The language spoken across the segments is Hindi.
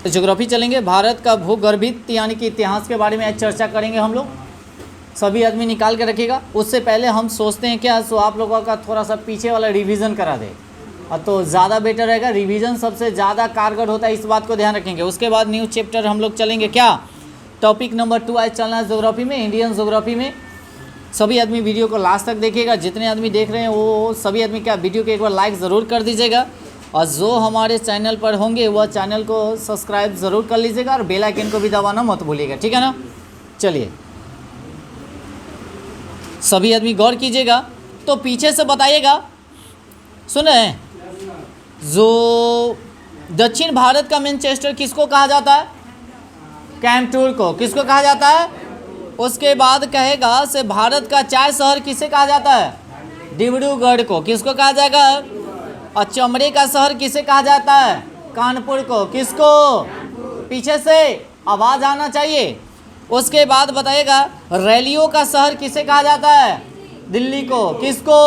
ज्योग्राफी चलेंगे। भारत का भूगर्भित यानी कि इतिहास के बारे में आज चर्चा करेंगे हम लोग। सभी आदमी निकाल के रखिएगा। उससे पहले हम सोचते हैं क्या, सो आप लोगों का थोड़ा सा पीछे वाला रिवीजन करा दे तो ज़्यादा बेटर रहेगा। रिवीजन सबसे ज़्यादा कारगर होता है, इस बात को ध्यान रखेंगे। उसके बाद न्यू चैप्टर हम लोग चलेंगे। क्या टॉपिक नंबर 2 आज चलना है ज्योग्राफी में, इंडियन ज्योग्राफी में। सभी आदमी वीडियो को लास्ट तक देखिएगा। जितने आदमी देख रहे हैं वो सभी आदमी क्या वीडियो को एक बार लाइक ज़रूर कर दीजिएगा, और जो हमारे चैनल पर होंगे वह चैनल को सब्सक्राइब ज़रूर कर लीजिएगा, और बेल आइकन को भी दबाना मत भूलिएगा, ठीक है ना। चलिए सभी आदमी गौर कीजिएगा, तो पीछे से बताइएगा। सुने, जो दक्षिण भारत का मैनचेस्टर किसको कहा जाता है? कैंटूर को। किसको कहा जाता है? उसके बाद कहेगा से भारत का चाय शहर किसे कहा जाता है? डिब्रूगढ़ को। किसको कहा जाएगा? और चमड़े का शहर किसे कहा जाता है? कानपुर को। किसको? पीछे से आवाज़ आना चाहिए। उसके बाद बताइएगा रैलियों का शहर किसे कहा जाता है? दिल्ली को। किसको?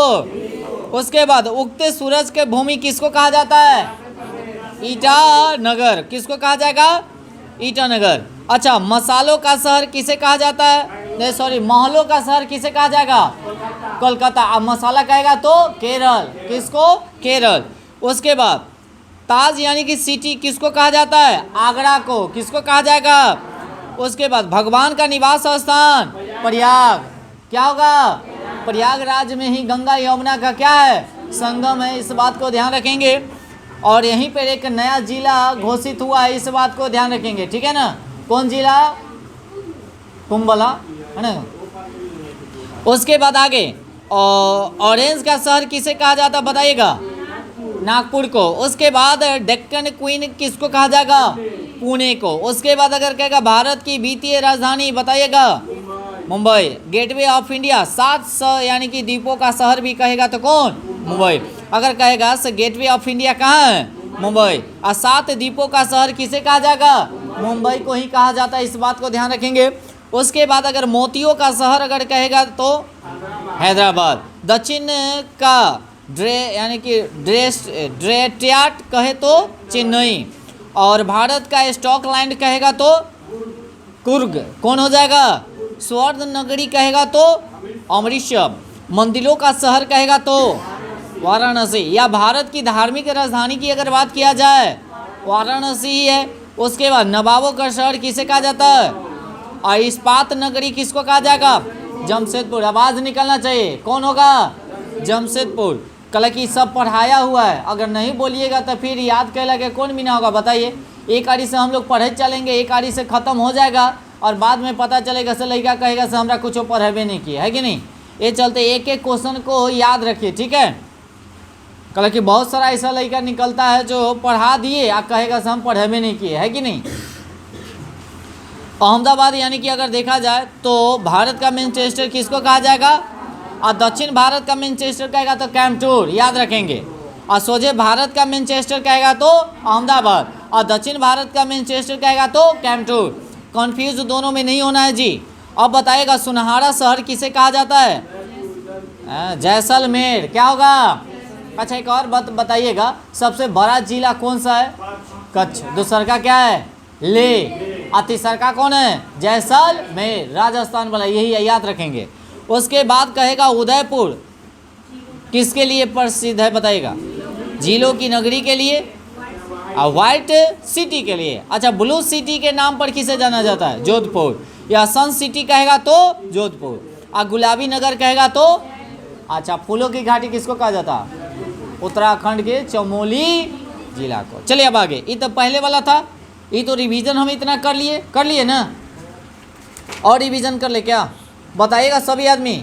उसके बाद उगते सूरज के भूमि किसको कहा जाता है? ईटानगर। किसको कहा जाएगा? ईटानगर। अच्छा, मसालों का शहर किसे कहा जाता है? नहीं सॉरी, महलों का शहर किसे कहा जाएगा? कोलकाता। अब मसाला कहेगा तो केरल। किसको? केरल। उसके बाद ताज यानी कि सिटी किसको कहा जाता है? आगरा को। किसको कहा जाएगा? उसके बाद भगवान का निवास स्थान प्रयाग। क्या होगा? प्रयागराज में ही गंगा यमुना का क्या है? संगम है, इस बात को ध्यान रखेंगे। और यहीं पर एक नया जिला घोषित हुआ है, इस बात को ध्यान रखेंगे, ठीक है ना। कौन जिला? कुंभला, है ना। उसके बाद आगे ऑरेंज का शहर किसे कहा जाता बताइएगा? नागपुर को। उसके बाद डेक्कन क्वीन किसको कहा जाएगा? पुणे को। उसके बाद अगर कहेगा भारत की वित्तीय राजधानी बताइएगा? मुंबई। गेटवे ऑफ इंडिया, 7 यानी कि द्वीपों का शहर भी कहेगा तो कौन? मुंबई। अगर कहेगा से गेटवे ऑफ इंडिया कहाँ है? मुंबई। और 7 द्वीपों का शहर किसे कहा जाएगा? मुंबई को ही कहा जाता है, इस बात को ध्यान रखेंगे। उसके बाद अगर मोतियों का शहर अगर कहेगा तो हैदराबाद। दक्षिण का यानी कि ड्रेट्याट कहे तो चेन्नई। और भारत का स्टॉकलैंड कहेगा तो कुर्ग। कौन हो जाएगा? स्वर्ण नगरी कहेगा तो अमृतसर। मंदिरों का शहर कहेगा तो वाराणसी। या भारत की धार्मिक राजधानी की अगर बात किया जाए वाराणसी ही है। उसके बाद नवाबों का शहर किसे कहा जाता है? और इस्पात नगरी किसको कहा जाएगा? जमशेदपुर। आवाज़ निकलना चाहिए। कौन होगा? जमशेदपुर। कल की सब पढ़ाया हुआ है, अगर नहीं बोलिएगा तो फिर याद कर लगे कौन मीना होगा बताइए। एक आड़ी से हम लोग पढ़े चलेंगे, एक आड़ी से ख़त्म हो जाएगा, और बाद में पता चलेगा से लड़का कहेगा से हमरा कुछ पढ़ेबे नहीं किया है कि नहीं। ये चलते एक एक क्वेश्चन को याद रखिए, ठीक है। कल कि बहुत सारा ऐसा लड़का निकलता है जो पढ़ा दिए और कहेगा से हम पढ़ेबे नहीं किए, है कि नहीं। अहमदाबाद यानी कि अगर देखा जाए तो भारत का मैनचेस्टर किसको कहा जाएगा? और दक्षिण भारत का मैनचेस्टर कहेगा तो कैंटूर, याद रखेंगे। और सोझे भारत का मैनचेस्टर कहेगा तो अहमदाबाद, और दक्षिण भारत का मैनचेस्टर कहेगा तो कैंटूर। कन्फ्यूज दोनों में नहीं होना है जी। अब बताइएगा सुनहरा शहर किसे कहा जाता है? जैसलमेर। क्या होगा? अच्छा, एक और बात बताइएगा, सबसे बड़ा जिला कौन सा है? कच्छ। दूसरा का क्या है? ले। और तीसरा का कौन है? जैसलमेर, राजस्थान वाला, यही याद रखेंगे। उसके बाद कहेगा उदयपुर किसके लिए प्रसिद्ध है बताइएगा? झीलों की नगरी के लिए और व्हाइट सिटी के लिए। अच्छा, ब्लू सिटी के नाम पर किसे जाना जाता है? जोधपुर। या सन सिटी कहेगा तो जोधपुर, और गुलाबी नगर कहेगा तो अच्छा, फूलों की घाटी किसको कहा जाता है? उत्तराखंड के चमोली जिला को। चलिए अब आगे। ये तो पहले वाला था, ये तो रिवीजन हम इतना कर लिए ना, और रिवीजन कर ले क्या बताइएगा सभी आदमी?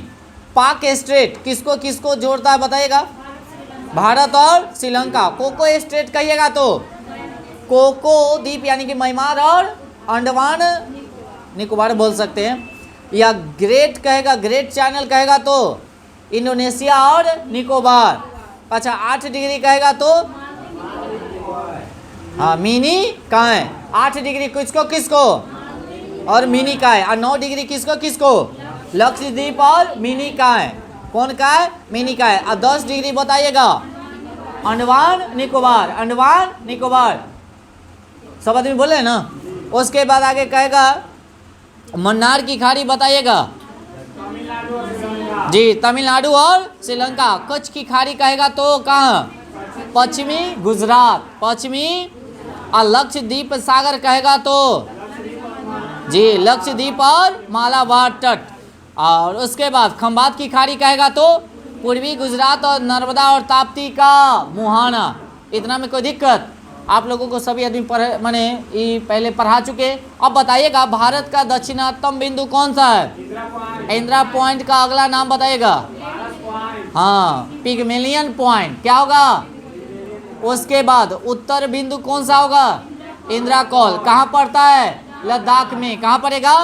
पाक स्ट्रेट किसको किसको जोड़ता है बताइएगा? भारत और श्रीलंका। कोको स्ट्रेट कहिएगा तो कोको द्वीप यानी कि म्यांमार और अंडमान निकोबार बोल सकते हैं। या ग्रेट कहेगा, ग्रेट चैनल कहेगा तो इंडोनेशिया और निकोबार। अच्छा, 8 डिग्री कहेगा तो हाँ मिनी काय। 8 डिग्री किसको किसको? और मिनी काय। और 9 डिग्री किसको किसको? लक्षद्वीप और मिनी काय। कौन काय? मिनी काय। और 10 डिग्री बताइएगा? अंडमान निकोबार। अंडमान निकोबार। सब आदमी बोले ना। उसके बाद आगे कहेगा मन्नार की खाड़ी बताइएगा। जी, तमिलनाडु और श्रीलंका। कच्छ की खाड़ी कहेगा तो कहाँ? पश्चिमी गुजरात, पश्चिमी। और लक्षद्वीप सागर कहेगा तो जी, लक्षद्वीप और मालाबार तट। और उसके बाद खंबात की खाड़ी कहेगा तो पूर्वी गुजरात और नर्मदा और ताप्ती का मुहाना। इतना में कोई दिक्कत? आप लोगों को सभी आदमी पढ़े मैंने ये पहले पढ़ा चुके। अब बताइएगा भारत का दक्षिणतम बिंदु कौन सा है? इंदिरा पॉइंट का अगला नाम बताइएगा। हाँ, पिगमेलियन पॉइंट। क्या होगा? उसके बाद उत्तर बिंदु कौन सा होगा? इंदिरा कॉल। कहाँ पड़ता है? लद्दाख में। कहाँ पड़ेगा?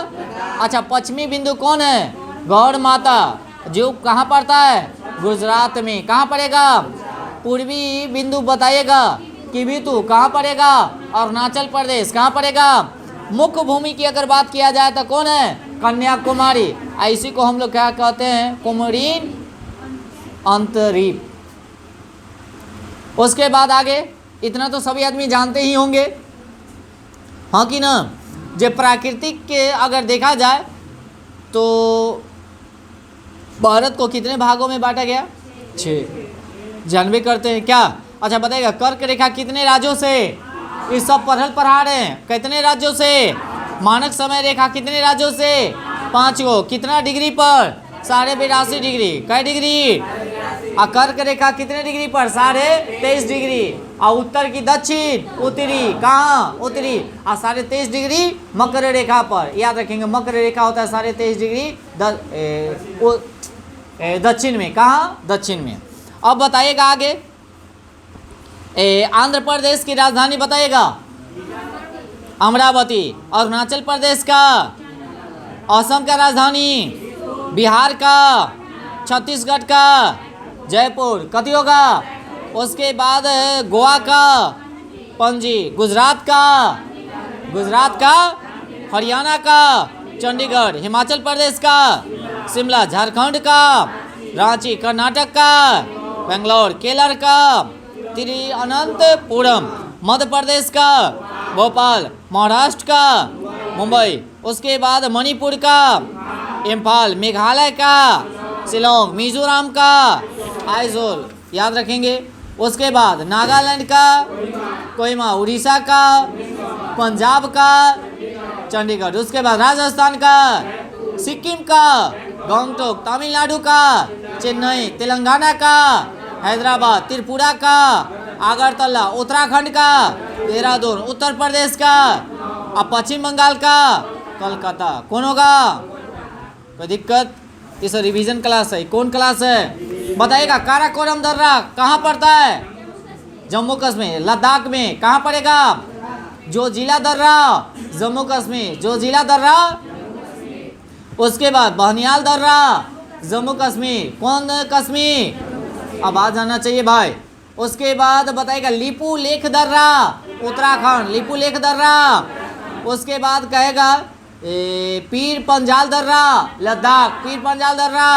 अच्छा, पश्चिमी बिंदु कौन है? गौड़ माता, जो कहाँ पड़ता है? गुजरात में। कहाँ पड़ेगा? पूर्वी बिंदु बताइएगा। किबिथु कहाँ पड़ेगा? अरुणाचल प्रदेश। कहाँ पड़ेगा? मुख्य भूमि की अगर बात किया जाए तो कौन है? कन्याकुमारी। इसी को हम लोग क्या कहते हैं? कुमरीन अंतरीप। उसके बाद आगे इतना तो सभी आदमी जानते ही होंगे, हाँ कि ना? जो प्राकृतिक के अगर देखा जाए तो भारत को कितने भागों में बांटा गया? 6। जानबे करते हैं क्या? अच्छा बताइएगा, कर्क रेखा कितने राज्यों से? इस सब पढ़ा रहे हैं। कितने राज्यों से? मानक समय रेखा कितने राज्यों से? 5 गो। कितना डिग्री पर? 82.5 डिग्री। कै डिग्री? और कर्क रेखा कितने डिग्री पर? 23.5 डिग्री। और उत्तर की दक्षिण उत्तरी। कहाँ? उत्तरी। और 23.5 डिग्री मकर रेखा पर। याद रखेंगे, मकर रेखा होता है 23.5 डिग्री दक्षिण में। कहाँ? दक्षिण में। अब बताइएगा आगे, आंध्र प्रदेश की राजधानी बताइएगा। अमरावती। अरुणाचल प्रदेश का? असम का राजधानी? बिहार का? छत्तीसगढ़ का? जयपुर। कथी होगा? उसके बाद गोवा का? पणजी। गुजरात का? गुजरात का? हरियाणा का? चंडीगढ़। हिमाचल प्रदेश का? शिमला। झारखंड का? रांची। कर्नाटक का? बेंगलोर। केरल का? तिरुवनंतपुरम। मध्य प्रदेश का? भोपाल। महाराष्ट्र का? मुंबई। उसके बाद मणिपुर का? इम्फाल। मेघालय का? शिलोंग। मिजोरम का? आइजोल। याद रखेंगे। उसके बाद नागालैंड का? कोहिमा। उड़ीसा का? पंजाब का? चंडीगढ़। उसके बाद राजस्थान का? सिक्किम का? गंगटोक। तमिलनाडु का? चेन्नई। तेलंगाना का? हैदराबाद। त्रिपुरा का? अगरतला। उत्तराखंड का? देहरादून। उत्तर प्रदेश का? और पश्चिम बंगाल का? कलकत्ता। कौन होगा? कोई दिक्कत? इस रिवीजन क्लास है। कौन क्लास है? बताइएगा। काराकोरम दर्रा कहाँ पड़ता है? जम्मू कश्मीर। लद्दाख में। कहाँ पड़ेगा? जो जिला दर्रा? जम्मू कश्मीर। जो जिला दर्रा? उसके बाद बहनियाल दर्रा? जम्मू कश्मीर। कौन कश्मीर? अब आ जाना चाहिए भाई। उसके बाद बताइएगा लिपू लेख दर्रा? उत्तराखंड। लिपू लेख दर्रा। उसके बाद कहेगा पीर पंजाल दर्रा? लद्दाख। पीर पंजाल दर्रा?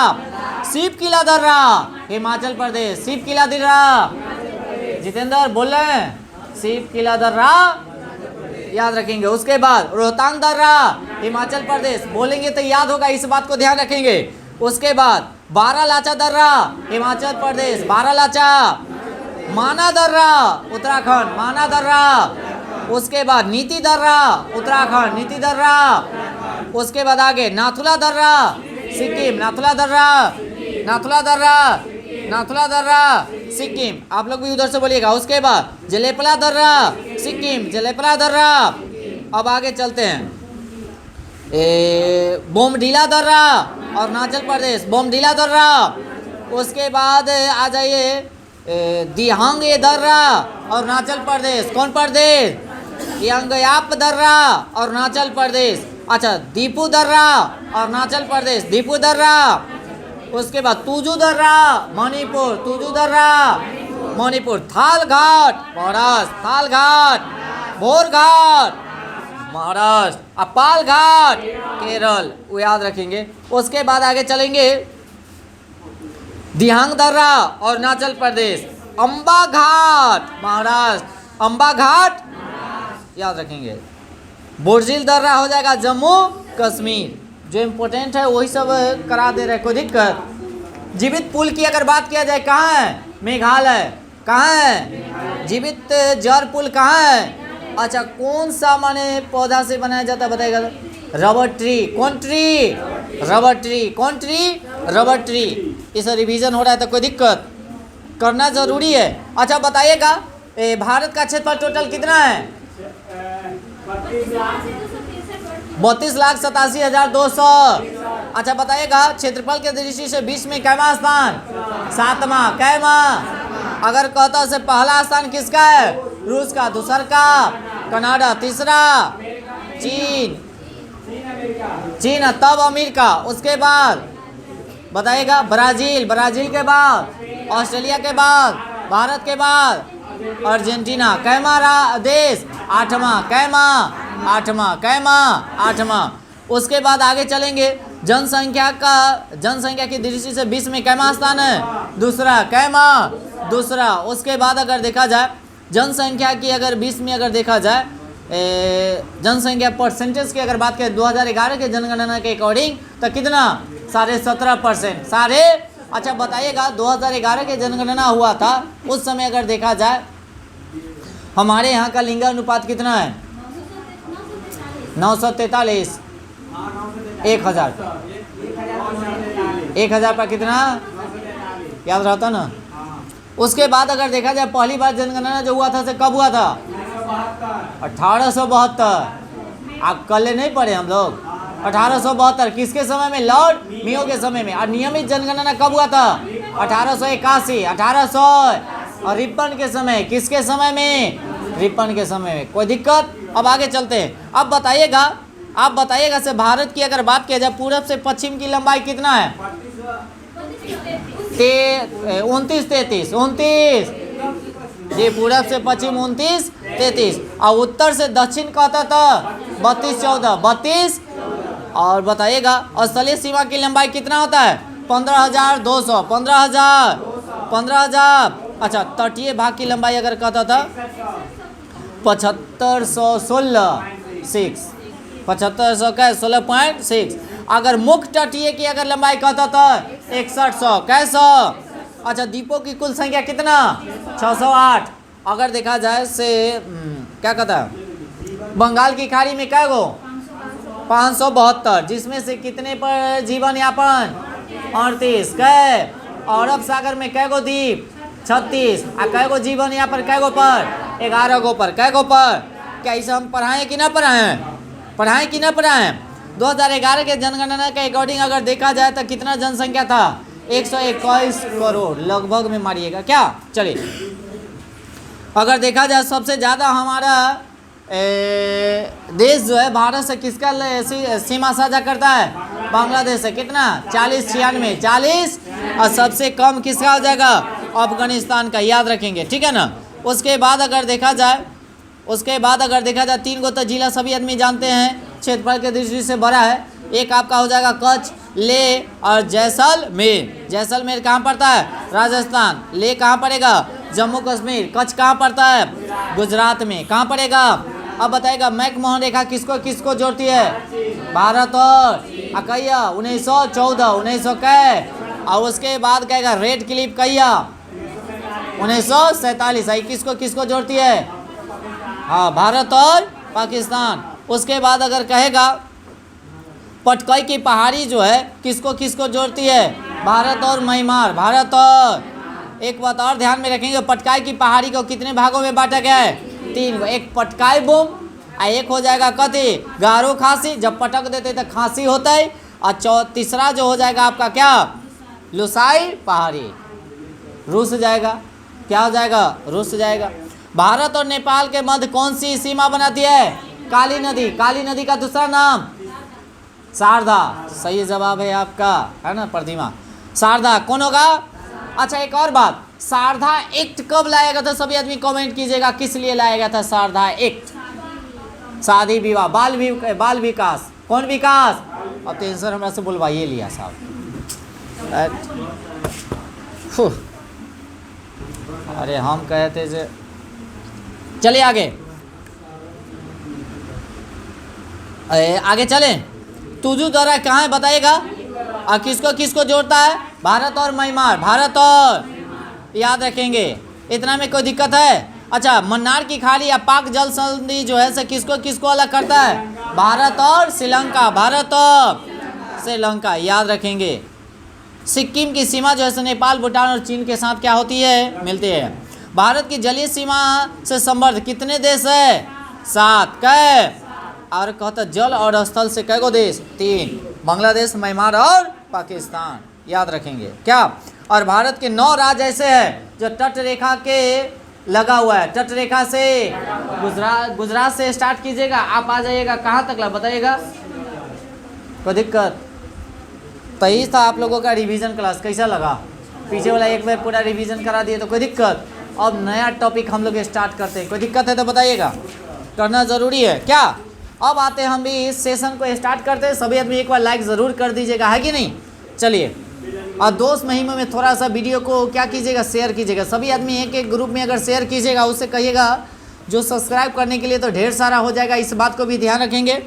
शिव किला दर्रा? हिमाचल प्रदेश। शिव किला दर्रा? जितेंद्र बोल रहे हैं? शिव किला दर्रा याद रखेंगे। उसके बाद रोहतांग दर्रा? हिमाचल प्रदेश। बोलेंगे तो याद होगा, इस बात को ध्यान रखेंगे। उसके बाद बारालाचा दर्रा? हिमाचल प्रदेश। बारालाचा। माना दर्रा? उत्तराखंड। माना दर्रा। उसके बाद नीति दर्रा? उत्तराखंड। नीति दर्रा। उसके बाद आगे नाथुला दर्रा? सिक्किम। नाथुला दर्रा? नाथुला दर्रा? नाथुला दर्रा सिक्किम। आप लोग भी उधर से बोलिएगा। उसके बाद जलेपला दर्रा? सिक्किम। जलेपला दर्रा। अब आगे चलते हैं। बोमडीला दर्रा? अरुणाचल प्रदेश। बोमडीला दर्रा। उसके बाद आ जाइए दिहांग दर्रा? अरुणाचल प्रदेश। कौन प्रदेश? यांगयाप दर्रा? अरुणाचल प्रदेश। अच्छा, दीपू दर्रा? अरुणाचल प्रदेश। दीपू दर्रा। उसके बाद तुजू दर्रा? मणिपुर। तुजू दर्रा? मणिपुर। थाल घाट? महाराष्ट्र। थाल घाट? भोर घाट? महाराष्ट्र। अपाल घाट? केरल। वो याद रखेंगे। उसके बाद आगे चलेंगे दिहांग दर्रा? अरुणाचल प्रदेश। अंबा घाट? महाराष्ट्र। अंबा घाट? याद रखेंगे। बुर्जिल दर्रा हो जाएगा जम्मू कश्मीर। जो इम्पोर्टेंट है वही सब करा दे रहे, कोई दिक्कत। जीवित पुल की अगर बात किया जाए कहाँ है? मेघालय। कहाँ है? जीवित जर पुल कहाँ है? अच्छा, कौन सा माने पौधा से बनाया जाता है बताइएगा? Rubber tree. कौन ट्री? Rubber tree. कौन ट्री? Rubber tree. इस रिवीजन हो रहा है तो कोई दिक्कत, करना जरूरी है। अच्छा बताइएगा, भारत का क्षेत्रफल टोटल कितना है? 32,87,200। अच्छा बताइएगा, क्षेत्रफल के दृष्टि से विश्व में कैवा स्थान? 7वां। कैवा? अगर कहता से पहला स्थान किसका है? रूस का। दूसरा का कनाडा। तीसरा चीन। चीन तब अमेरिका। उसके बाद बताइएगा ब्राजील। ब्राजील के बाद ऑस्ट्रेलिया के बाद भारत के बाद अर्जेंटीना। कैमा देश? 8वां। कैमा? 8वां। कैमा? 8वां। उसके बाद आगे चलेंगे, जनसंख्या की दृष्टि से विश्व में कैमा स्थान है? दूसरा। कैमा? दूसरा। उसके बाद अगर देखा जाए जनसंख्या की, अगर विश्व में अगर देखा जाए जनसंख्या परसेंटेज की अगर बात करें 2011 के जनगणना के अकॉर्डिंग तो कितना? 17.5%। अच्छा बताइएगा, 2011 के जनगणना हुआ था उस समय अगर देखा जाए हमारे यहाँ का लिंगानुपात कितना है? 943। 1000 पर कितना याद रहता ना? उसके बाद अगर देखा जाए पहली बार जनगणना जो हुआ था से कब हुआ था? 1872। आप कल नहीं पढ़े हम लोग? 1872 किसके समय में? लॉर्ड मियो के समय में। और नियमित जनगणना कब हुआ था? 1881। 1800 और रिपन के समय। किसके समय में? रिपन के समय में। कोई दिक्कत? अब आगे चलते हैं। अब बताइएगा से भारत की अगर बात किया जाए पूरब से पश्चिम की लंबाई कितना है? 29 जी, पूरब से पश्चिम 29-33 और उत्तर से दक्षिण कहता था 32-14। 32। और बताइएगा स्थलीय सीमा की लंबाई कितना होता है? 15,200। 15,000। अच्छा, तटीय भाग की लंबाई अगर कहता था 7516। 7516.6। अगर मुख्य तटीय की अगर लंबाई कहता था 6100। कैसा? अच्छा, द्वीपों की कुल संख्या कितना? 608। अगर देखा जाए से क्या कहता है बंगाल की खाड़ी में कै गो? 572। जिसमें से कितने पर जीवन यापन? 38। कै? अरब सागर में कै गो द्वीप? 36। आ कै गो जीवन यापन कै गो पर? 11 गो पर। कै गो पर? क्या इसे हम पढ़ाएं कि ना पढ़ाएं? पढ़ाएं कि ना पढ़ाएं? 2011 के जनगणना के अकॉर्डिंग अगर देखा जाए तो कितना जनसंख्या था? 121 करोड़ लगभग में मारिएगा क्या? चलिए, अगर देखा जाए सबसे ज़्यादा हमारा देश जो है भारत से किसका सीमा साझा करता है? बांग्लादेश से। कितना? 40-96। 40। और सबसे कम किसका हो जाएगा? अफगानिस्तान का। याद रखेंगे, ठीक है ना? उसके बाद अगर देखा जाए 3 गो तो जिला सभी आदमी जानते हैं क्षेत्रफल के दृष्टि से बड़ा है। एक आपका हो जाएगा कच्छ, लेह और जैसलमेर। जैसलमेर कहाँ पड़ता है? राजस्थान। लेह कहाँ पड़ेगा? जम्मू कश्मीर। कच्छ कहाँ पड़ता है? गुजरात में। कहाँ पड़ेगा? अब बताएगा मैकमोहन रेखा किसको किसको जोड़ती है? भारत और अकैया 1914। 1900 कै? और उसके बाद कहेगा रेड क्लिफ कैया 1947। किसको किसको जोड़ती है? हाँ, भारत और पाकिस्तान। उसके बाद अगर कहेगा पटकई की पहाड़ी जो है किसको किसको जोड़ती है? भारत और म्यांमार। भारत और एक बात और ध्यान में रखेंगे, पटकाई की पहाड़ी को कितने भागों में बांटा गया है? 3 गो। एक पटकाई बूम और एक हो जाएगा कथी? गारो खांसी। जब पटक देते तो खांसी होता है। और तीसरा जो हो जाएगा आपका क्या? लुसाई पहाड़ी। रूस जाएगा। क्या हो जाएगा? रूस जाएगा। भारत और नेपाल के मध्य कौन सी सीमा बनाती है? काली नदी। काली नदी का दूसरा नाम? शारदा। सही जवाब है आपका, है ना प्रतिमा? शारदा। कौन होगा? अच्छा, एक और बात, शारदा एक्ट कब लाया गया था? सभी आदमी कमेंट कीजिएगा, किस लिए लाया गया था शारदा एक्ट? शादी विवाह, बाल विकास। कौन विकास? अब तो आंसर हमरा से बुलवाइए लिया साहब। अरे हम कहते जे। चलिए आगे। आगे चलें। तुजू द्वारा कहाँ है बताइएगा, और किसको किसको जोड़ता है, भारत और म्यांमार, भारत और, याद रखेंगे, इतना में कोई दिक्कत है। अच्छा, मन्नार की खाड़ी या पाक जल संधि जो है से किसको किसको अलग करता है, भारत और श्रीलंका, भारत और श्रीलंका, याद रखेंगे। सिक्किम की सीमा जो है से नेपाल, भूटान और चीन के साथ क्या होती है, मिलती है। भारत की जलीय सीमा से संबद्ध कितने देश है, 7, कै, और कहता जल और स्थल से कै गो देश, 3, बांग्लादेश, म्यांमार और पाकिस्तान, याद रखेंगे क्या। और भारत के 9 राज्य ऐसे हैं जो तट रेखा के लगा हुआ है, तट रेखा से गुजरात से स्टार्ट कीजिएगा, आप आ जाइएगा कहाँ तक बताइएगा, कोई दिक्कत। तो यही था आप लोगों का रिवीजन क्लास, कैसा लगा, पीछे वाला एक बार पूरा रिवीजन करा दिए तो कोई दिक्कत। अब नया टॉपिक हम लोग स्टार्ट करते हैं, कोई दिक्कत है तो बताइएगा, करना ज़रूरी है क्या। अब आते हैं हम भी इस सेशन को स्टार्ट करते हैं, सभी आदमी एक बार लाइक ज़रूर कर दीजिएगा, है कि नहीं। चलिए, और दोस्त महिमा में थोड़ा सा वीडियो को क्या कीजिएगा, शेयर कीजिएगा, सभी आदमी एक एक ग्रुप में अगर शेयर कीजिएगा, उससे कहिएगा जो सब्सक्राइब करने के लिए तो ढेर सारा हो जाएगा, इस बात को भी ध्यान रखेंगे,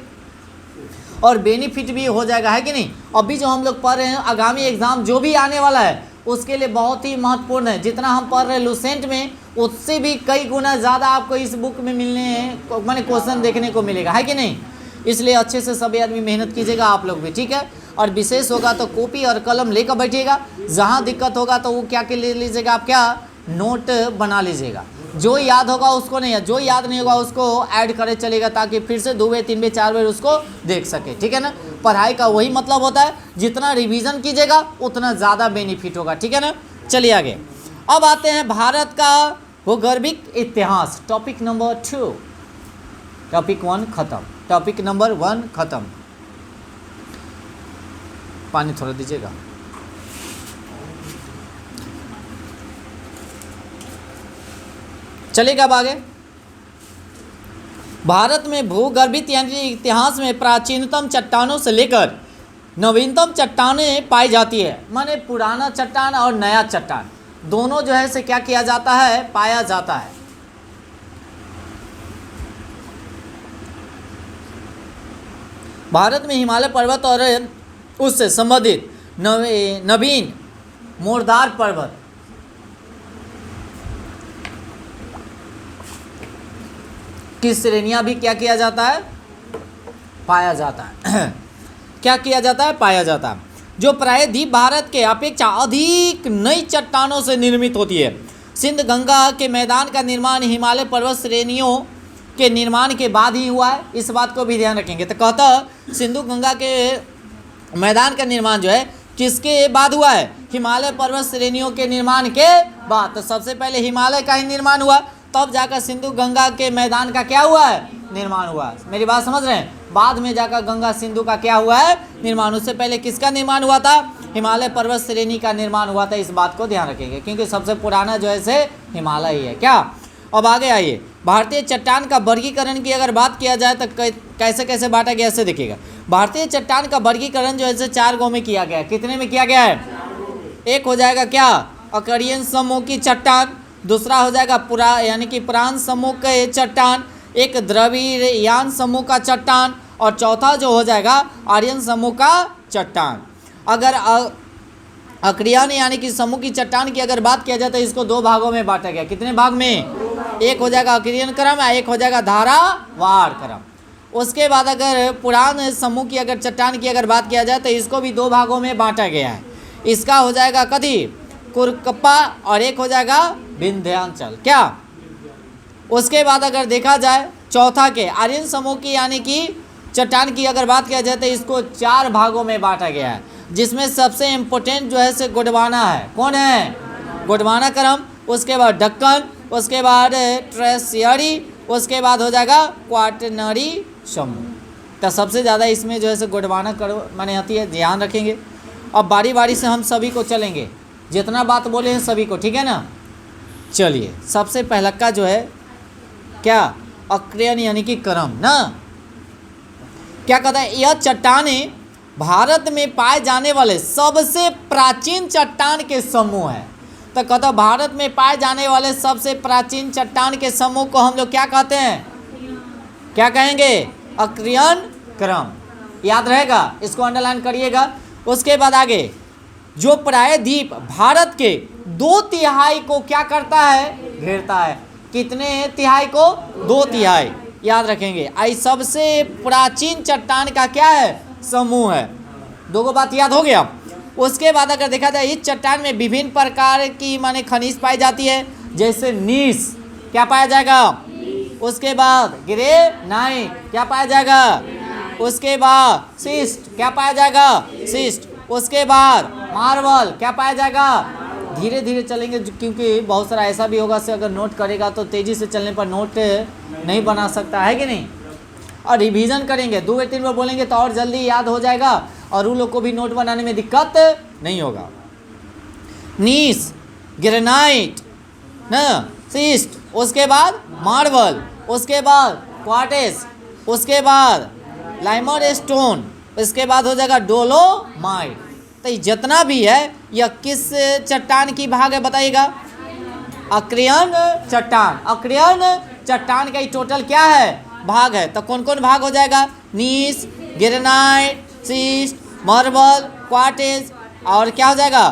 और बेनिफिट भी हो जाएगा, है कि नहीं। अभी जो हम लोग पढ़ रहे हैं, आगामी एग्ज़ाम जो भी आने वाला है उसके लिए बहुत ही महत्वपूर्ण है। जितना हम पढ़ रहे हैं लुसेंट में, उससे भी कई गुना ज़्यादा आपको इस बुक में मिलने माने क्वेश्चन देखने को मिलेगा, है कि नहीं। इसलिए अच्छे से सभी आदमी मेहनत कीजिएगा, आप लोग भी, ठीक है। और विशेष होगा तो कॉपी और कलम लेकर बैठिएगा, जहाँ दिक्कत होगा तो वो क्या ले लीजिएगा, आप क्या नोट बना लीजिएगा, जो याद होगा उसको नहीं, जो याद नहीं होगा उसको ऐड करे चलेगा, ताकि फिर से 2 बार 3 बार 4 बार उसको देख सके, ठीक है ना। पढ़ाई का वही मतलब होता है, जितना रिवीजन कीजिएगा उतना ज़्यादा बेनिफिट होगा, ठीक है ना। चलिए आगे, अब आते हैं भारत का भूगर्भिक इतिहास, टॉपिक नंबर 2, टॉपिक 1 खत्म, टॉपिक नंबर 1 खत्म। पानी थोड़ा दीजिएगा। चलेगा अब आगे। भारत में भूगर्भिक यानी इतिहास में प्राचीनतम चट्टानों से लेकर नवीनतम चट्टानें पाई जाती है, माने पुराना चट्टान और नया चट्टान दोनों जो है से क्या किया जाता है, पाया जाता है। भारत में हिमालय पर्वत और उससे संबंधित नवीन मोरदार पर्वत की श्रेणियां भी क्या किया जाता है, पाया जाता है क्या किया जाता है, पाया जाता है, जो प्रायद्वीप भारत के अपेक्षा अधिक नई चट्टानों से निर्मित होती है। सिंध गंगा के मैदान का निर्माण हिमालय पर्वत श्रेणियों के निर्माण के बाद ही हुआ है, इस बात को भी ध्यान रखेंगे। तो कहता सिंधु गंगा के मैदान का निर्माण जो है किसके बाद हुआ है, हिमालय पर्वत श्रेणियों के निर्माण के बाद। तो सबसे पहले हिमालय का ही निर्माण हुआ, तब जाकर सिंधु गंगा के मैदान का क्या हुआ है, निर्माण हुआ। मेरी बात समझ रहे हैं, बाद में जाकर गंगा सिंधु का क्या हुआ है, निर्माण। उससे पहले किसका निर्माण हुआ था, हिमालय पर्वत श्रेणी का निर्माण हुआ था, इस बात को ध्यान रखेंगे, क्योंकि सबसे पुराना जो है से हिमालय ही है क्या। अब आगे आइए, भारतीय चट्टान का वर्गीकरण की अगर बात किया जाए तो कैसे कैसे बांटा गया ऐसे देखिएगा। भारतीय चट्टान का वर्गीकरण जो है से 4 गो में किया गया है। कितने में किया गया है, एक हो जाएगा क्या, अकरियन समूह की चट्टान, दूसरा हो जाएगा यानी कि पुराण समूह के चट्टान, एक द्रविड़यान समूह का चट्टान, और चौथा जो हो जाएगा आर्यन समूह का चट्टान। अगर अकरियन यानी कि समूह की चट्टान की अगर बात किया जाए तो इसको 2 भागों में बांटा गया। कितने भाग में, एक हो जाएगा अकरियन क्रम, एक हो जाएगा धारावार क्रम। उसके बाद अगर पुराण समूह की अगर चट्टान की अगर बात किया जाए तो इसको भी 2 भागों में बांटा गया है। इसका हो जाएगा कथी, कुरकप्पा, और एक हो जाएगा विंध्याचल क्या। उसके बाद अगर देखा जाए चौथा के आर्यन समूह की यानी कि चट्टान की अगर बात किया जाए तो इसको 4 भागों में बांटा गया है, जिसमें सबसे इम्पोर्टेंट जो है से गोंडवाना है। कौन है, गोंडवाना क्रम, उसके बाद दक्कन, उसके बाद ट्रेसियरी, उसके बाद हो जाएगा क्वाटरनरी समूह। तो सबसे ज़्यादा इसमें जो है से गोंडवाना माने आती है, ध्यान रखेंगे। अब बारी बारी से हम सभी को चलेंगे, जितना बात बोले हैं सभी को, ठीक है ना। चलिए, सबसे पहला का जो है क्या, अकरियन यानी कि क्रम ना, क्या कहता है, यह चट्टानें भारत में पाए जाने वाले सबसे प्राचीन चट्टान के समूह है। तो कहता भारत में पाए जाने वाले सबसे प्राचीन चट्टान के समूह को हम लोग क्या कहते हैं, क्या कहेंगे, अकरियन क्रम, याद रहेगा, इसको अंडरलाइन करिएगा। उसके बाद आगे, जो प्रायद्वीप भारत के 2/3 को क्या करता है, घेरता है। कितने तिहाई को, 2/3, याद रखेंगे। आई सबसे प्राचीन चट्टान का क्या है, समूह है। दो को बात याद हो गया। उसके बाद अगर देखा जाए, इस चट्टान में विभिन्न प्रकार की माने खनिज पाई जाती है, जैसे नीस, क्या पाया जाएगा। उसके बाद ग्रेनाइट, क्या पाया जाएगा। उसके बाद सिस्ट, क्या पाया जाएगा, सिस्ट। उसके बाद मार्बल, क्या पाया जाएगा। धीरे धीरे चलेंगे क्योंकि बहुत सारा ऐसा भी होगा से अगर नोट करेगा तो तेज़ी से चलने पर नोट नहीं बना सकता है कि नहीं। और रिवीजन करेंगे, 2 बार 3 बार बोलेंगे तो और जल्दी याद हो जाएगा और उन लोग को भी नोट बनाने में दिक्कत नहीं होगा। नीस, ग्रेनाइट न, सिस्ट, उसके बाद मार्बल, उसके बाद क्वार्टेस, उसके बाद लाइमर स्टोन, इसके बाद हो जाएगा डोलोमाइट। तो जितना भी है यह किस चट्टान की भाग है बताइएगा, अक्रियन चट्टान। अक्रियन चट्टान का ही टोटल क्या है, भाग है। तो कौन कौन भाग हो जाएगा, नीस, ग्रेनाइट, सिस्ट, मार्बल, क्वार्टेज और क्या हो जाएगा,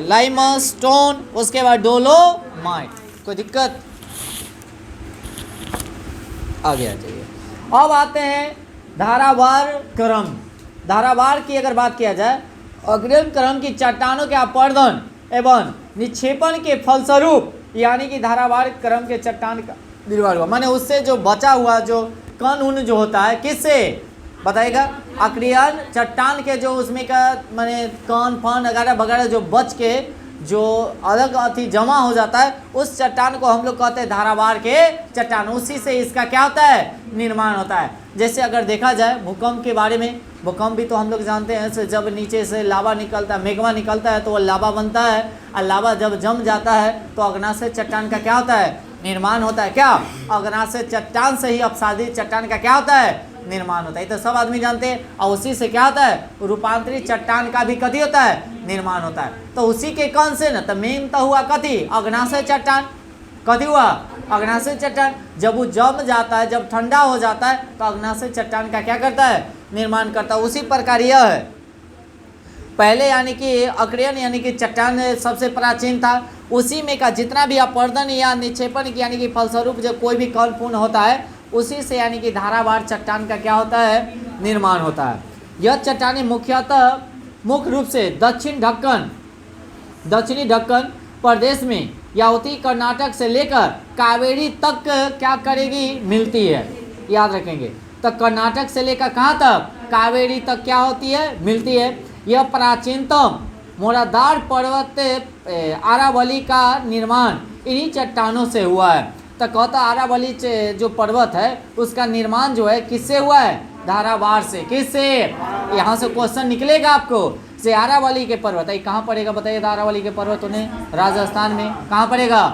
लाइमस्टोन, उसके बाद डोलोमाइट। कोई दिक्कत, आगे आ जाइए। अब आते हैं धारावार क्रम। धारावार की अगर बात किया जाए, अग्रिम क्रम की चट्टानों के अपरदन एवं निक्षेपण के फलस्वरूप यानी कि धारावार क्रम के चट्टान का निर्माण हुआ, माने उससे जो बचा हुआ जो कण उन जो होता है, किससे बताइएगा, अक्रियन चट्टान के जो उसमें का माने कण फन वगैरह वगैरह जो बच के जो अलग अति जमा हो जाता है, उस चट्टान को हम लोग कहते हैं धारावार के चट्टान। उसी से इसका क्या होता है, निर्माण होता है। जैसे अगर देखा जाए भूकंप के बारे में, भूकंप भी तो हम लोग जानते हैं, से जब नीचे से लावा निकलता है, मेग्मा निकलता है तो वो लावा बनता है, और लावा जब जम जाता है तो अग्नाशय चट्टान का क्या होता है, निर्माण होता है। क्या, अग्नाशय चट्टान से ही अपसादित चट्टान का क्या होता है, निर्माण होता है। तो सब आदमी जानते हैं। और उसी से क्या होता है, रूपांतरित चट्टान का भी कथी होता है, निर्माण होता है। तो उसी के कौन से न, तो मेन तो हुआ कथी, अग्नाशय चट्टान। कथी हुआ, अग्नाशय चट्टान। जब वो जम जाता है, जब ठंडा हो जाता है तो अग्नाशय चट्टान का क्या करता है, निर्माण करता है। उसी प्रकार यह है, पहले यानी कि अक्रियन यानी कि चट्टान सबसे प्राचीन था। उसी में का जितना भी अपरदन या निक्षेपण की यानी कि फलस्वरूप जब कोई भी कण पूर्ण होता है, उसी से यानी कि धारावार चट्टान का क्या होता है, निर्माण होता है। यह चट्टानें मुख्यतः मुख्य रूप से दक्षिणी ढक्कन प्रदेश में या उत्तरी कर्नाटक से लेकर कावेरी तक क्या करेगी, मिलती है। याद रखेंगे, तो कर्नाटक से लेकर कहाँ तक, कावेरी तक क्या होती है, मिलती है। यह प्राचीनतम मोरादार पर्वत आरावली का निर्माण इन्हीं चट्टानों से हुआ है। तो कहता आरावली जो पर्वत है उसका निर्माण जो है किससे हुआ है, धारावार से। किससे, यहाँ से क्वेश्चन निकलेगा आपको, से आरावली के पर्वत है कहाँ पड़ेगा बताइए। आरावली के पर्वत उन्हें राजस्थान में कहाँ पड़ेगा,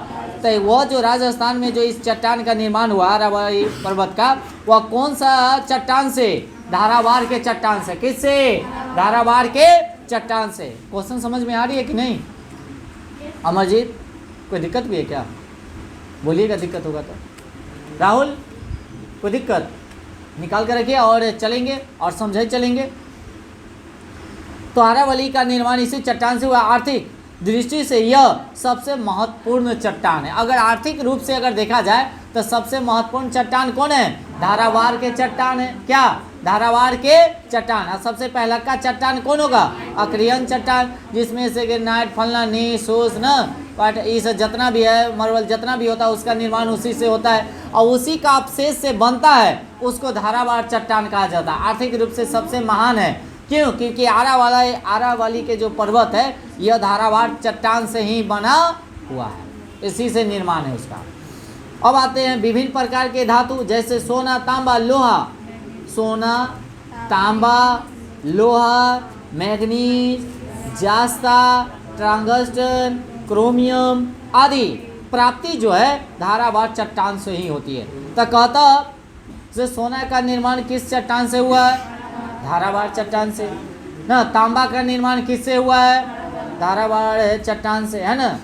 तो वह जो राजस्थान में जो इस चट्टान का निर्माण हुआ आरावली पर्वत का, वह कौन सा चट्टान से, धारावार के चट्टान से। किससे, धारावार के चट्टान से। क्वेश्चन समझ में आ रही है कि नहीं अमरजीत, कोई दिक्कत भी है क्या, बोलिएगा दिक्कत होगा तो। राहुल, कोई दिक्कत, निकाल कर रखिए और चलेंगे और समझे चलेंगे। तो आरावली का निर्माण इसी चट्टान से हुआ। आर्थिक दृष्टि से यह सबसे महत्वपूर्ण चट्टान है। अगर आर्थिक रूप से अगर देखा जाए तो सबसे महत्वपूर्ण चट्टान कौन है, धारावार के चट्टान है। क्या, धारावार के चट्टान। और सबसे पहला का चट्टान कौन होगा, अक्रियन चट्टान, जिसमें से ग्रेनाइट फलना नी सोस न बट इस जितना भी है मार्बल जितना भी होता है उसका निर्माण उसी से होता है और उसी का अवशेष से बनता है, उसको धारावार चट्टान कहा जाता है। आर्थिक रूप से सबसे महान है। क्यों, क्योंकि आरावली के जो पर्वत है यह धारावार चट्टान से ही बना हुआ है, इसी से निर्माण है उसका। अब आते हैं विभिन्न प्रकार के धातु, जैसे सोना, तांबा, लोहा, सोना, तांबा, लोहा, मैग्नीज, जास्ता, टंगस्टन, क्रोमियम आदि प्राप्ति जो है धारावार चट्टान से ही होती है। तो कहता से सोना का निर्माण किस चट्टान से हुआ है, धारावार चट्टान से ना। तांबा का निर्माण किससे हुआ है, धारावार चट्टान से, है ना।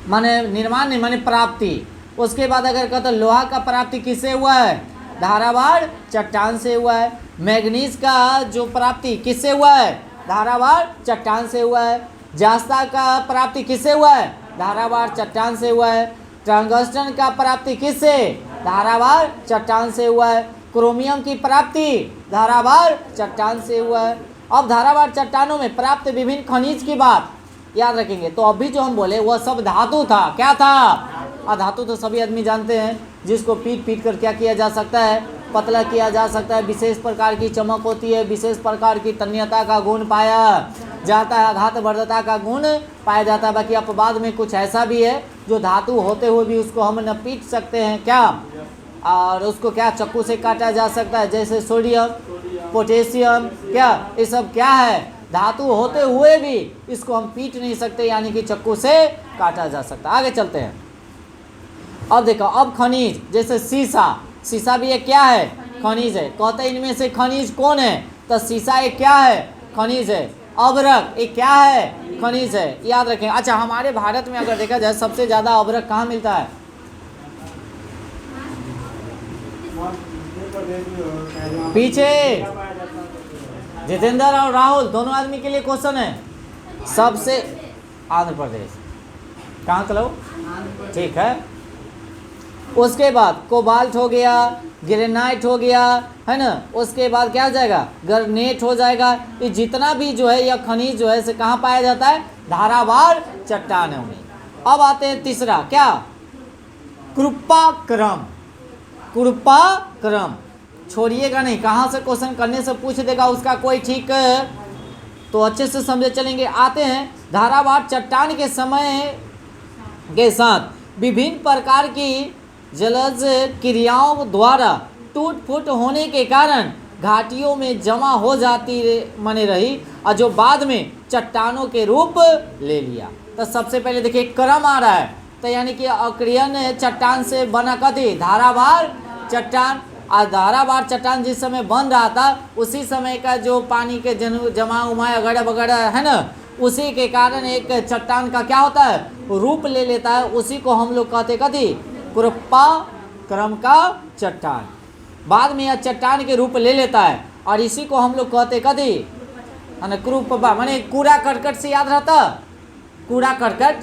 माने निर्माण नहीं माने प्राप्ति। उसके बाद अगर कहते लोहा का प्राप्ति किससे हुआ है, धारावार चट्टान से हुआ है। मैग्नीज का जो प्राप्ति किससे हुआ है? धारावार चट्टान से हुआ है। जास्ता का प्राप्ति किससे हुआ है? धारावार चट्टान से हुआ है। टंगस्टन का प्राप्ति किससे? धारावार चट्टान से हुआ है। क्रोमियम की प्राप्ति धारावार चट्टान से हुआ है। अब धारावार चट्टानों में प्राप्त विभिन्न खनिज की बात याद रखेंगे। तो अभी जो हम बोले वह सब धातु था। क्या था? अधातु तो सभी आदमी जानते हैं, जिसको पीट पीट कर क्या किया जा सकता है? पतला किया जा सकता है। विशेष प्रकार की चमक होती है, विशेष प्रकार की तन्यता का गुण पाया जाता है, आघात वर्धता का गुण पाया जाता है। बाकी अपवाद में कुछ ऐसा भी है जो धातु होते हुए भी उसको हम न पीट सकते हैं क्या, और उसको क्या चाकू से काटा जा सकता है, जैसे सोडियम, पोटेशियम, क्या ये सब क्या है? धातु होते हुए भी इसको हम पीट नहीं सकते, यानी कि चाकू से काटा जा सकता है। आगे चलते हैं। अब देखो, अब खनिज जैसे शीशा, शीशा भी एक क्या है? खनिज है। कहते हैं इनमें से खनिज कौन है? तो शीशा एक क्या है? खनिज है। अभ्रक एक क्या है? खनिज है। याद रखें। अच्छा, हमारे भारत में अगर देखा जाए सबसे ज्यादा अभ्रक कहाँ मिलता है? पीछे जितेंद्र और राहुल दोनों आदमी के लिए क्वेश्चन है। सबसे आंध्र प्रदेश कहाँ का लोग? ठीक है। उसके बाद कोबाल्ट हो गया, ग्रेनाइट हो गया, है ना। उसके बाद क्या हो जाएगा? गर्नेट हो जाएगा। ये जितना भी जो है यह खनिज जो है इसे कहाँ पाया जाता है? धारावार चट्टानों में। अब आते हैं तीसरा, क्या? कृपाक्रम। कृपाक्रम छोड़िएगा नहीं, कहाँ से क्वेश्चन करने से पूछ देगा उसका कोई ठीक, तो अच्छे से समझे चलेंगे। आते हैं धारावार चट्टान के समय के साथ विभिन्न प्रकार की जलज क्रियाओं द्वारा टूट फूट होने के कारण घाटियों में जमा हो जाती बनी रही, और जो बाद में चट्टानों के रूप ले लिया। तो सबसे पहले देखिए क्रम आ रहा है, तो यानी कि अक्रियन चट्टान से बना कथी? धारावार चट्टान। और धारावार चट्टान जिस समय बन रहा था उसी समय का जो पानी के जमा उमा वगैरह वगैरह है ना, उसी के कारण एक चट्टान का क्या होता है? रूप ले लेता है। उसी को हम लोग कहते कथी? कृपाक्रम का चट्टान। बाद में यह चट्टान के रूप ले लेता है, और इसी को हम लोग कहते कथी? है ना, कृपा माने कूड़ा करकट से याद रहता? कूड़ा करकट,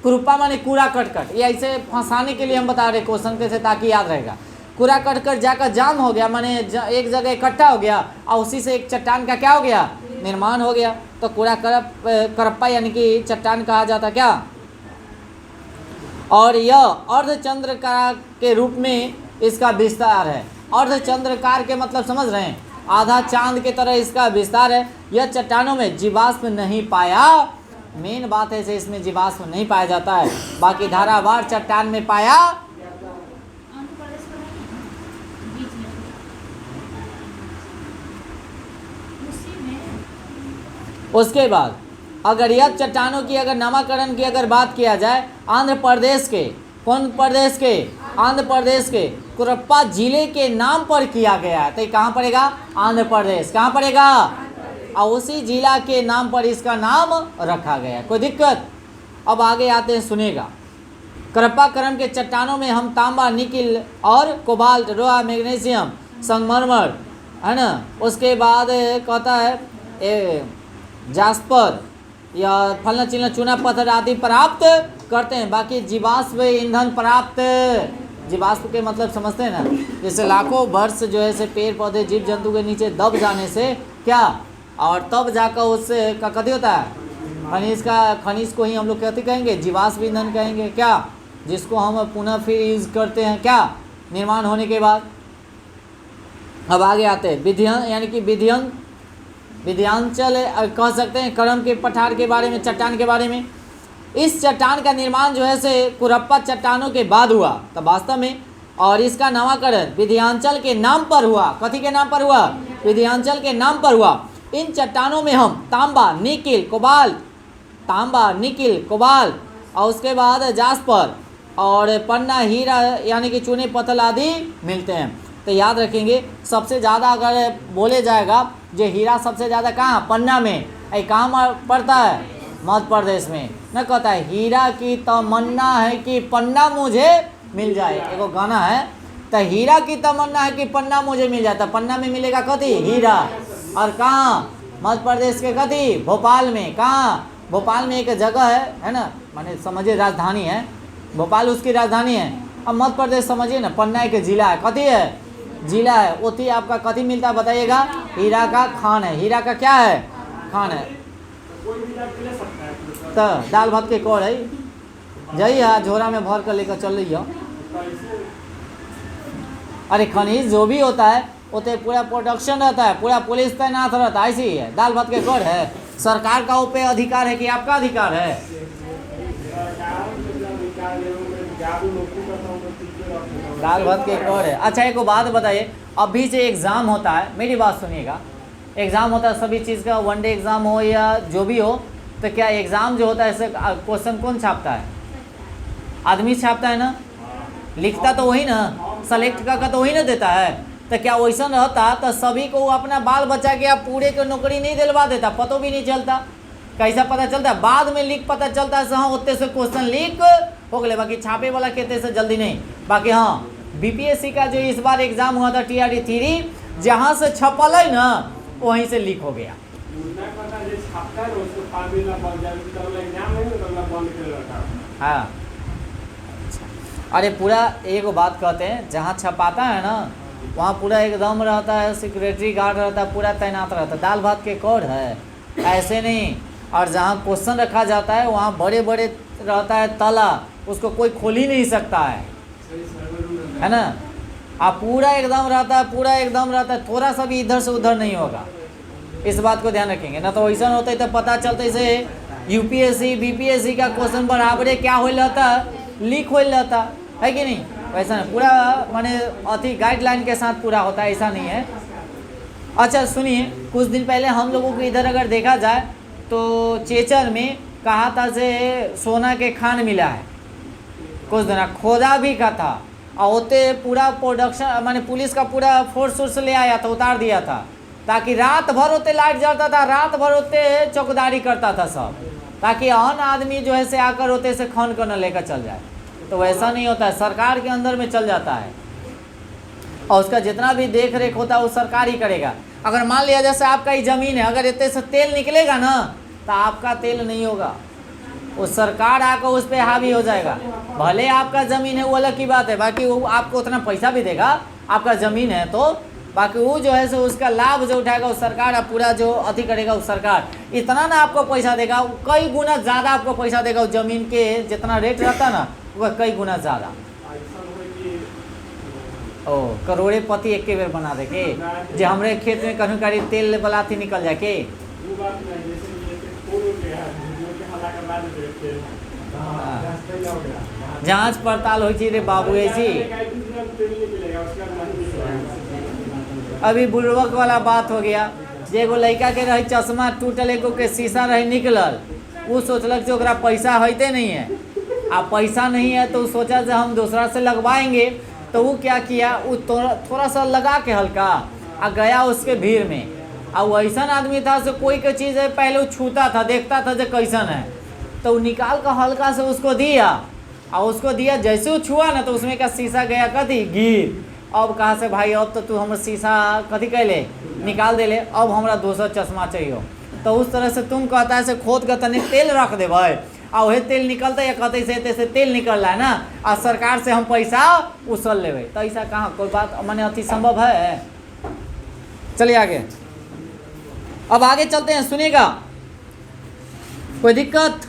कृपा माने कूड़ा करकट। ये ऐसे फंसाने के लिए हम बता रहे क्वेश्चन के से, ताकि याद रहेगा। कूड़ा करकट जाकर जाम हो गया, माने एक जगह इकट्ठा हो गया, और उसी से एक चट्टान का क्या हो गया? निर्माण हो गया। तो कूड़ा करप्पा यानी कि चट्टान कहा जाता क्या। और यह अर्धचंद्राकार के रूप में इसका विस्तार है। अर्धचंद्राकार के मतलब समझ रहे हैं? आधा चांद के तरह इसका विस्तार है। यह चट्टानों में जीवाश्म नहीं पाया, मेन बात है, इसमें जीवाश्म नहीं पाया जाता है। बाकी धारावार चट्टान में पाया। उसके बाद अगर यह चट्टानों की अगर नामकरण की अगर बात किया जाए, आंध्र प्रदेश के, कौन प्रदेश के? आंध्र प्रदेश के कुरप्पा जिले के नाम पर किया गया है। तो कहाँ पड़ेगा? आंध्र प्रदेश। कहाँ पड़ेगा? और उसी जिला के नाम पर इसका नाम रखा गया। कोई दिक्कत? अब आगे आते हैं, सुनेगा। कृपाक्रम के चट्टानों में हम तांबा, निकिल और कोबाल्ट, लोहा, मैग्नीशियम, संगमरमर, है ना। उसके बाद कहता है जास्पर या फलना चिलना चूना पत्थर आदि प्राप्त करते हैं। बाकी जीवाश्म ईंधन प्राप्त, जीवाश्म के मतलब समझते हैं ना, जैसे लाखों वर्ष जो है से पेड़ पौधे जीव जंतु के नीचे दब जाने से क्या, और तब जाकर उससे का कथी होता है? खनिज का, खनिज को ही हम लोग कथी कहेंगे? जीवाश्म ईंधन कहेंगे क्या, जिसको हम पुनः फिर यूज करते हैं क्या, निर्माण होने के बाद। अब आगे आते हैं विध्यन, यानी कि विध्यांचल कह सकते हैं करम के पठार के बारे में, चट्टान के बारे में। इस चट्टान का निर्माण जो है से कुरप्पा चट्टानों के बाद हुआ तब वास्तव में, और इसका नामकरण विध्यांचल के नाम पर हुआ। कथी के नाम पर हुआ? विध्यांचल के नाम पर हुआ। इन चट्टानों में हम तांबा, निकिल, कोबाल्ट, तांबा, निकिल, कोबाल्ट, और उसके बाद जास्पर और पन्ना, हीरा यानी कि चूने पत्थर आदि मिलते हैं। तो याद रखेंगे सबसे ज़्यादा अगर बोले जाएगा जो हीरा सबसे ज़्यादा कहाँ? पन्ना में। कहाँ पड़ता है? मध्य प्रदेश में। न कहता है हीरा की तमन्ना है कि पन्ना मुझे मिल जाए, एगो गाना है, तो हीरा की तमन्ना है कि पन्ना मुझे मिल जाता, पन्ना में मिलेगा कथी, हीरा। और कहाँ, मध्य प्रदेश के कथी, भोपाल में। कहाँ, भोपाल में एक जगह है ना, माने समझिए राजधानी है, भोपाल उसकी राजधानी है। अब मध्य प्रदेश समझिए ना, पन्ना एक जिला है, कथी है, जिला है। उती आपका कथी मिलता है बताइएगा, हीरा का खान है, हीरा का क्या है, खान है। तो दाल भात के कौड़ है, जाइए झोरा में भर कर लेकर चल रही हो। अरे खनिज जो भी होता है उतने पूरा प्रोडक्शन रहता है, पूरा पुलिस तैनात रहता है, ऐसे ही है। दाल भात के कौड़ है, सरकार का ऊपर अधिकार है कि आपका अधिकार है? दाल भात के कौड़ है। अच्छा एक बात बताइए, अभी से एग्ज़ाम होता है, मेरी बात सुनिएगा, एग्ज़ाम होता है सभी चीज़ का, वनडे एग्ज़ाम हो या जो भी हो, तो क्या एग्ज़ाम जो होता है ऐसे क्वेश्चन कौन छापता है? आदमी छापता है ना, लिखता तो वही ना, सेलेक्ट का तो वही ना देता है। तो क्या वैसा रहता तो सभी को अपना बाल बच्चा के आप पूरे को नौकरी नहीं दिलवा देता, पतो भी नहीं चलता। कैसा पता चलता है? बाद में लीक पता चलता है, हाँ उतने से क्वेश्चन लीक हो गए, बाकी छापे वाला कहते से जल्दी नहीं। बाकी हाँ बीपीएससी का जो इस बार एग्जाम हुआ था TRD 3 जहाँ से छपल है ना वहीं से लीक हो गया। हाँ अरे पूरा एक बात कहते हैं, जहाँ छपाता है ना वहाँ पूरा एकदम रहता है, सिक्योरिटी गार्ड रहता है, पूरा तैनात रहता है। दाल भात के कौड़ है, ऐसे नहीं। और जहाँ क्वेश्चन रखा जाता है वहाँ बड़े बड़े रहता है ताला, उसको कोई खोल ही नहीं सकता है ना। आप पूरा एकदम रहता है, पूरा एकदम रहता है, थोड़ा सा भी इधर से उधर नहीं होगा। इस बात को ध्यान रखेंगे ना, तो ऐसा होता है तो पता चलता है से UPSC BPSC का क्वेश्चन बराबर क्या हो जाता है, लीक हो जाता है कि नहीं? वैसा नहीं, पूरा माने अति गाइडलाइन के साथ पूरा होता है, ऐसा नहीं है। अच्छा सुनिए, कुछ दिन पहले हम लोगों को इधर अगर देखा जाए तो चेचर में कहा था से सोना के खान मिला है, कुछ दिन खोदा भी का था, और होते पूरा प्रोडक्शन माने पुलिस का पूरा फोर्स ले आया था, उतार दिया था, ताकि रात भर होते लाइट जलता था, रात भर होते चौकीदारी करता था सब, ताकि अन्य आदमी जो है से आकर होते से खन कर न लेकर चल जाए। तो वैसा नहीं होता है, सरकार के अंदर में चल जाता है और उसका जितना भी देख रेख होता है वो सरकार ही करेगा। अगर मान लिया जैसे आपका ही ज़मीन है, अगर इतने से तेल निकलेगा ना तो आपका तेल नहीं होगा, वो सरकार आकर उस पर हावी हो जाएगा। भले आपका ज़मीन है वो अलग की बात है, बाकी वो आपको उतना पैसा भी देगा, आपका ज़मीन है तो, बाकी वो जो है सो उसका लाभ जो उठाएगा वो सरकार, आप पूरा जो अति करेगा वो सरकार। इतना ना आपको पैसा देगा, कई गुना ज़्यादा आपको पैसा देगा, उस ज़मीन के जितना रेट रहता ना वह कई गुना ज़्यादा। ओ करोड़पति एक के बेर बना दे के, जो हमारे खेत में कहीं कहीं तेल वाला थी निकल जाए के। जांच पड़ताल हो रे बाबू ऐसी। अभी बुड़वक वाला बात हो गया, जे एगो लड़का के रही चश्मा टूटल, एगो के शीशा रही निकलल, वो सोचलक जो ओकरा पैसा होते नहीं है, अब पैसा नहीं है तो सोचा से हम दूसरा से लगवाएंगे, तो वो क्या किया, वो थोड़ा सा लगा के हल्का आ गया उसके भीड़ में। और वो ऐसा आदमी था से कोई की चीज़ है पहले वो छूता था, देखता था जो कैसन है, तो वो निकाल कर हल्का से उसको दिया, और उसको दिया जैसे वो छुआ ना तो उसमें का शीशा गया कथी गिर। अब कहा से भाई अब तो तू हम शीशा कथी कैले निकाल दे ले, अब हमारा दूसरा चश्मा चाहिए। तो उस तरह से तुम कहता है से खोद कर तनिक तेल रख दे भाई, और वही तेल निकलता है, कहते से तैसे तेल निकल रहा है ना, और सरकार से हम पैसा उसल लेवे, तो ऐसा कहाँ कोई बात माने अति संभव है? चलिए आगे, अब आगे चलते हैं, सुनिएगा कोई दिक्कत?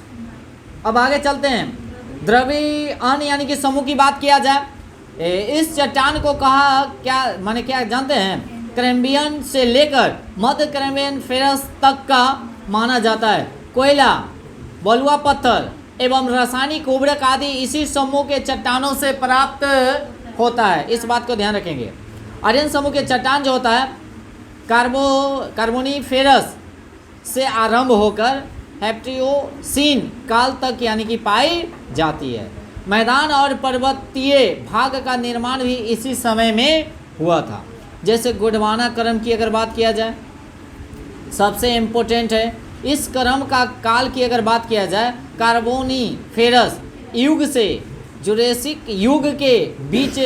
अब आगे चलते हैं। द्रविड़ यानी कि समूह की बात किया जाए, इस चट्टान को कहा क्या माने क्या जानते हैं? कैम्ब्रियन से लेकर मध्य कैम्ब्रियन फेरस तक का माना जाता है। कोयला, बलुआ पत्थर एवं रासायनिक उर्वरक आदि इसी समूह के चट्टानों से प्राप्त होता है, इस बात को ध्यान रखेंगे। आर्यन समूह के चट्टान जो होता है कार्बोनिफेरस से आरंभ होकर हैप्टियोसीन काल तक यानी कि पाई जाती है। मैदान और पर्वतीय भाग का निर्माण भी इसी समय में हुआ था। जैसे गोंडवाना क्रम की अगर बात किया जाए सबसे इम्पोर्टेंट है, इस क्रम का काल की अगर बात किया जाए कार्बोनिफेरस युग से जुरेसिक युग के बीच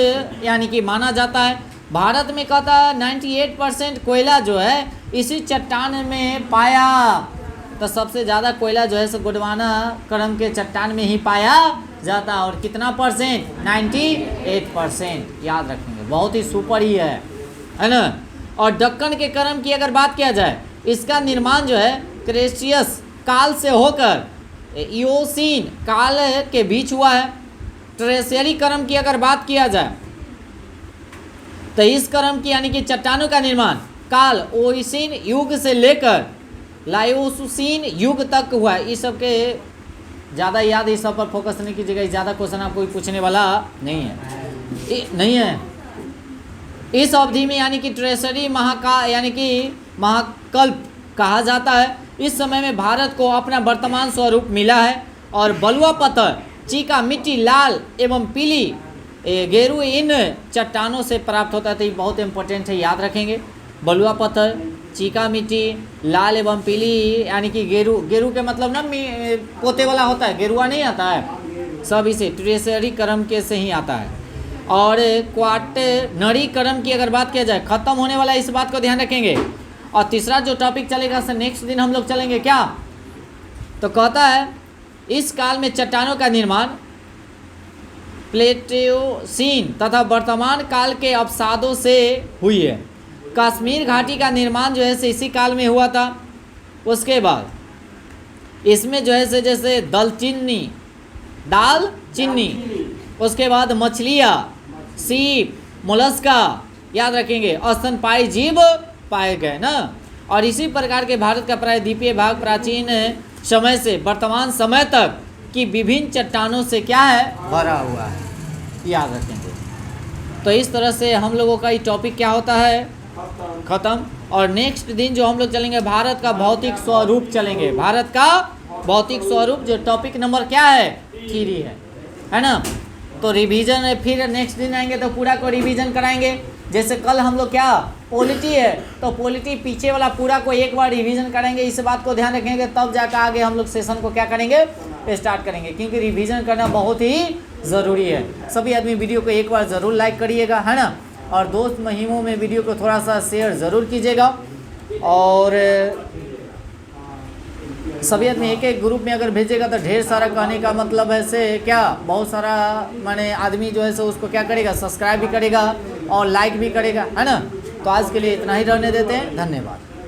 यानी कि माना जाता है। भारत में कहता है 98% कोयला जो है इसी चट्टान में पाया। तो सबसे ज़्यादा कोयला जो है सो गोंडवाना करम के चट्टान में ही पाया जाता है। और कितना परसेंट? 98%। याद रखेंगे, बहुत ही सुपर ही है ना। और दक्कन के करम की अगर बात किया जाए, इसका निर्माण जो है क्रेशियस काल से होकर इयोसीन काल के बीच हुआ है। ट्रेसियरी करम की अगर बात किया जाए तो इस करम की यानी कि चट्टानों का निर्माण काल ओइसिन युग से लेकर लायोसुसीन युग तक हुआ है। इस सब के ज़्यादा याद, इस सब पर फोकस नहीं कीजिएगा, ज़्यादा क्वेश्चन आपको कोई पूछने वाला नहीं है। इस अवधि में यानी कि ट्रेसरी महाकाल यानी कि महाकल्प कहा जाता है। इस समय में भारत को अपना वर्तमान स्वरूप मिला है और बलुआ पत्थर, चीका मिट्टी, लाल एवं पीली गेरू इन चट्टानों से प्राप्त होता है। तो ये बहुत इंपॉर्टेंट है, याद रखेंगे। बलुआ पत्थर, चीका मिट्टी, लाल एवं पीली यानी कि गेरू। गेरू के मतलब ना पोते वाला होता है, गेरुआ नहीं आता है, सब इसे ट्रेसरी कर्म के से ही आता है। और क्वाटनरी कर्म की अगर बात किया जाए, खत्म होने वाला, इस बात को ध्यान रखेंगे। और तीसरा जो टॉपिक चलेगा सर नेक्स्ट दिन हम लोग चलेंगे क्या, तो कहता है इस काल में चट्टानों का निर्माण प्लेटियोसीन तथा वर्तमान काल के अवसादों से हुई है। कश्मीर घाटी का निर्माण जो है इसी काल में हुआ था। उसके बाद इसमें जो है जैसे दाल चीनी, उसके बाद मछलियाँ, सीप, मोलस्का, याद रखेंगे, स्तनपायी जीव पाए गए ना। और इसी प्रकार के भारत का प्रायद्वीपीय भाग प्राचीन समय से वर्तमान समय तक की विभिन्न चट्टानों से क्या है, भरा हुआ है, याद रखेंगे। तो इस तरह से हम लोगों का ये टॉपिक क्या होता है, खत्म। और नेक्स्ट दिन जो हम लोग चलेंगे भारत का भौतिक स्वरूप चलेंगे, भारत का भौतिक स्वरूप, जो टॉपिक नंबर क्या है, 3 है ना। तो रिवीजन फिर नेक्स्ट दिन आएंगे तो पूरा को रिवीजन कराएंगे। जैसे कल हम लोग क्या पॉलिटी है, तो पॉलिटी पीछे वाला पूरा को एक बार रिवीजन करेंगे। इस बात को ध्यान रखेंगे, तब जाकर आगे हम लोग सेशन को क्या करेंगे, स्टार्ट करेंगे, क्योंकि रिवीजन करना बहुत ही ज़रूरी है। सभी आदमी वीडियो को एक बार ज़रूर लाइक करिएगा, है ना। और दोस्त महिमों में वीडियो को थोड़ा सा शेयर ज़रूर कीजिएगा। और सभी आदमी एक एक ग्रुप में अगर भेजेगा तो ढेर सारा कहने का मतलब है से क्या, बहुत सारा माने आदमी जो है सो उसको क्या करेगा, सब्सक्राइब भी करेगा और लाइक भी करेगा, है ना। तो आज के लिए इतना ही रहने देते हैं, धन्यवाद।